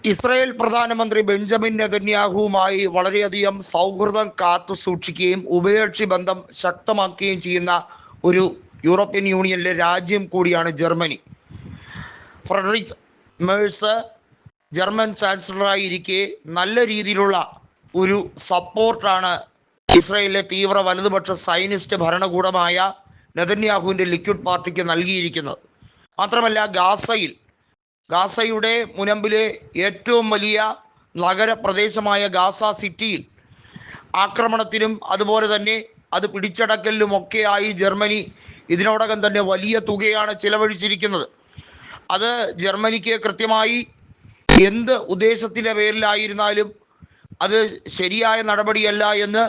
Israel പ്രധാനമന്ത്രി Benjamin നെതന്യാഹുവുമായി വളരെയധികം സൗഹൃദം കാത്തു സൂക്ഷിക്കുകയും ഉഭയകക്ഷി ബന്ധം ശക്തമാക്കുകയും ചെയ്യുന്ന ഒരു യൂറോപ്യൻ യൂണിയനിലെ രാജ്യം കൂടിയാണ് ജർമ്മനി. ഫ്രെഡറിക് മേഴ്സ് ജർമ്മൻ ചാൻസലറായി ഇരിക്കെ നല്ല രീതിയിലുള്ള ഒരു സപ്പോർട്ടാണ് ഇസ്രായേലിലെ തീവ്ര വലതുപക്ഷ സൈനിസ്റ്റ് ഭരണകൂടമായ നെതന്യാഹുവിൻ്റെ ലിക്വിഡ് പാർട്ടിക്ക് നൽകിയിരിക്കുന്നത്. മാത്രമല്ല ഗാസയുടെ മുനമ്പിലെ ഏറ്റവും വലിയ നഗരപ്രദേശമായ ഗാസ സിറ്റിയിൽ ആക്രമണത്തിനും അതുപോലെ തന്നെ അത് പിടിച്ചടക്കലിലുമൊക്കെയായി ജർമ്മനി ഇതിനോടകം തന്നെ വലിയ തുകയാണ് ചിലവഴിച്ചിരിക്കുന്നത്. അത് ജർമ്മനിക്ക് കൃത്യമായി എന്ത് ഉദ്ദേശത്തിൻ്റെ പേരിലായിരുന്നാലും അത് ശരിയായ നടപടിയല്ല എന്ന്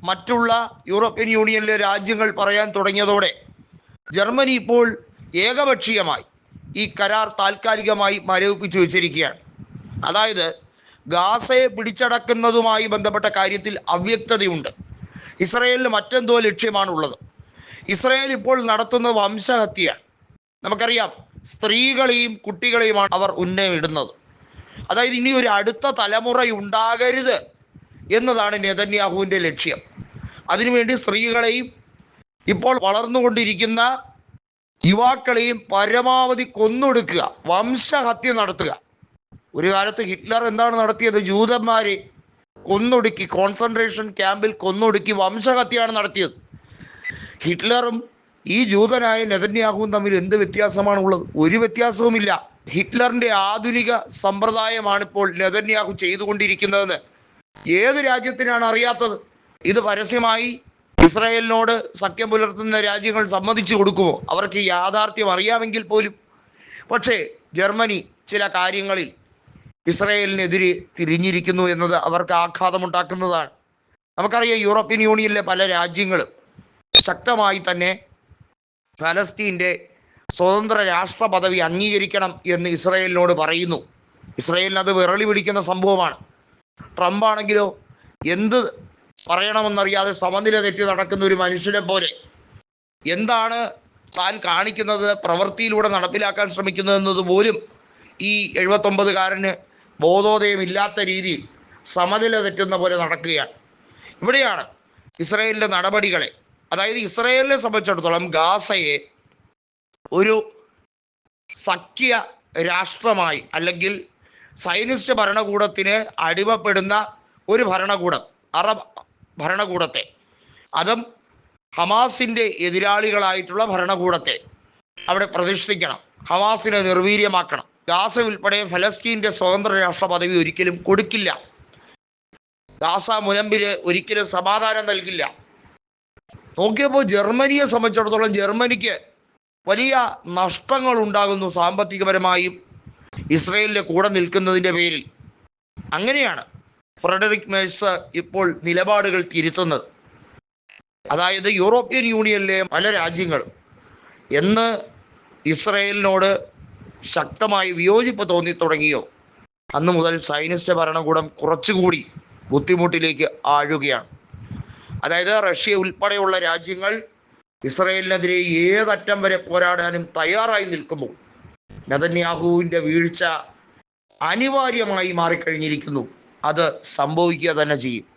മറ്റുള്ള യൂറോപ്യൻ യൂണിയനിലെ രാജ്യങ്ങൾ പറയാൻ തുടങ്ങിയതോടെ ജർമ്മനി ഇപ്പോൾ ഏകപക്ഷീയമായി ഈ കരാർ താൽക്കാലികമായി മരവിപ്പിച്ചു വെച്ചിരിക്കുകയാണ്. അതായത് ഗാസയെ പിടിച്ചടക്കുന്നതുമായി ബന്ധപ്പെട്ട കാര്യത്തിൽ അവ്യക്തതയുണ്ട്. ഇസ്രായേലിന് മറ്റെന്തോ ലക്ഷ്യമാണുള്ളത്. ഇസ്രായേൽ ഇപ്പോൾ നടത്തുന്ന വംശഹത്യയാണ്. നമുക്കറിയാം, സ്ത്രീകളെയും കുട്ടികളെയുമാണ് അവർ ഉന്നയിടുന്നത്. അതായത് ഇനി ഒരു അടുത്ത തലമുറയുണ്ടാകരുത് എന്നതാണ് നെതന്യാഹുവിൻ്റെ ലക്ഷ്യം. അതിനുവേണ്ടി സ്ത്രീകളെയും ഇപ്പോൾ വളർന്നുകൊണ്ടിരിക്കുന്ന യുവാക്കളെയും പരമാവധി കൊന്നൊടുക്കുക, വംശഹത്യ നടത്തുക. ഒരു കാലത്ത് ഹിറ്റ്ലർ എന്താണ് നടത്തിയത്? ജൂതന്മാരെ കൊന്നൊടുക്കി, കോൺസെൻട്രേഷൻ ക്യാമ്പിൽ കൊന്നൊടുക്കി വംശഹത്യയാണ് നടത്തിയത്. ഹിറ്റ്ലറും ഈ ജൂതനായ നെതന്യാഹുവും തമ്മിൽ എന്ത് വ്യത്യാസമാണുള്ളത്? ഒരു വ്യത്യാസവുമില്ല. ഹിറ്റ്ലറിൻ്റെ ആധുനിക സമ്പ്രദായമാണിപ്പോൾ നെതന്യാഹു ചെയ്തുകൊണ്ടിരിക്കുന്നതെന്ന് ഏത് രാജ്യത്തിനാണ് അറിയാത്തത്? ഇത് പരസ്യമായി ഇസ്രായേലിനോട് സഖ്യം പുലർത്തുന്ന രാജ്യങ്ങൾ സമ്മതിച്ചു കൊടുക്കുമോ? അവർക്ക് യാഥാർത്ഥ്യം അറിയാമെങ്കിൽ പോലും. പക്ഷേ ജർമ്മനി ചില കാര്യങ്ങളിൽ ഇസ്രായേലിനെതിരെ തിരിഞ്ഞിരിക്കുന്നു എന്നത് അവർക്ക് ആഘാതമുണ്ടാക്കുന്നതാണ്. നമുക്കറിയാം, യൂറോപ്യൻ യൂണിയനിലെ പല രാജ്യങ്ങളും ശക്തമായി തന്നെ ഫലസ്തീൻ്റെ സ്വതന്ത്ര രാഷ്ട്ര പദവി അംഗീകരിക്കണം എന്ന് ഇസ്രായേലിനോട് പറയുന്നു. ഇസ്രായേലിന് അത് വിറളി പിടിക്കുന്ന സംഭവമാണ്. ട്രംപ് ആണെങ്കിലോ എന്ത് പറയണമെന്നറിയാതെ സമനില തെറ്റി നടക്കുന്ന ഒരു മനുഷ്യനെ പോലെ എന്താണ് താൻ കാണിക്കുന്നത്, പ്രവൃത്തിയിലൂടെ നടപ്പിലാക്കാൻ ശ്രമിക്കുന്നതെന്നത് പോലും ഈ 79-കാരന് ബോധോദയമില്ലാത്ത രീതിയിൽ സമനില തെറ്റുന്ന പോലെ നടക്കുകയാണ്. ഇവിടെയാണ് ഇസ്രായേലിൻ്റെ നടപടികളെ, അതായത് ഇസ്രായേലിനെ സംബന്ധിച്ചിടത്തോളം ഗാസയെ ഒരു സഖ്യ രാഷ്ട്രമായി അല്ലെങ്കിൽ സൈനിസ്റ്റ് ഭരണകൂടത്തിന് അടിമപ്പെടുന്ന ഒരു ഭരണകൂടം, അറബ് ഭരണകൂടത്തെ, അതും ഹമാസിൻ്റെ എതിരാളികളായിട്ടുള്ള ഭരണകൂടത്തെ അവിടെ പ്രതിഷ്ഠിക്കണം, ഹമാസിനെ നിർവീര്യമാക്കണം. ഗാസ ഉൾപ്പെടെ ഫലസ്തീൻ്റെ സ്വതന്ത്ര രാഷ്ട്ര പദവി ഒരിക്കലും കൊടുക്കില്ല. ഗാസ മുനമ്പിൽ ഒരിക്കലും സമാധാനം നൽകില്ല. നോക്കിയപ്പോൾ ജർമ്മനിയെ സംബന്ധിച്ചിടത്തോളം ജർമ്മനിക്ക് വലിയ നഷ്ടങ്ങൾ ഉണ്ടാകുന്നു സാമ്പത്തികപരമായും ഇസ്രായേലിൻ്റെ കൂടെ നിൽക്കുന്നതിൻ്റെ പേരിൽ. അങ്ങനെയാണ് ഫ്രെഡറിക് മേഴ്സ് ഇപ്പോൾ നിലപാടുകൾ തിരുത്തുന്നത്. അതായത് യൂറോപ്യൻ യൂണിയനിലെ പല രാജ്യങ്ങളും എന്ന് ഇസ്രായേലിനോട് ശക്തമായി വിയോജിപ്പ് തോന്നി തുടങ്ങിയോ അന്ന് മുതൽ സൈനിസ്റ്റ് ഭരണകൂടം കുറച്ചുകൂടി ബുദ്ധിമുട്ടിലേക്ക് ആഴുകയാണ്. അതായത് റഷ്യ ഉൾപ്പെടെയുള്ള രാജ്യങ്ങൾ ഇസ്രായേലിനെതിരെ ഏതറ്റം വരെ പോരാടാനും തയ്യാറായി നിൽക്കുമ്പോൾ നെതന്യാഹുവിൻ്റെ വീഴ്ച അനിവാര്യമായി മാറിക്കഴിഞ്ഞിരിക്കുന്നു. അത് സംഭവിക്കുക തന്നെ ചെയ്യും.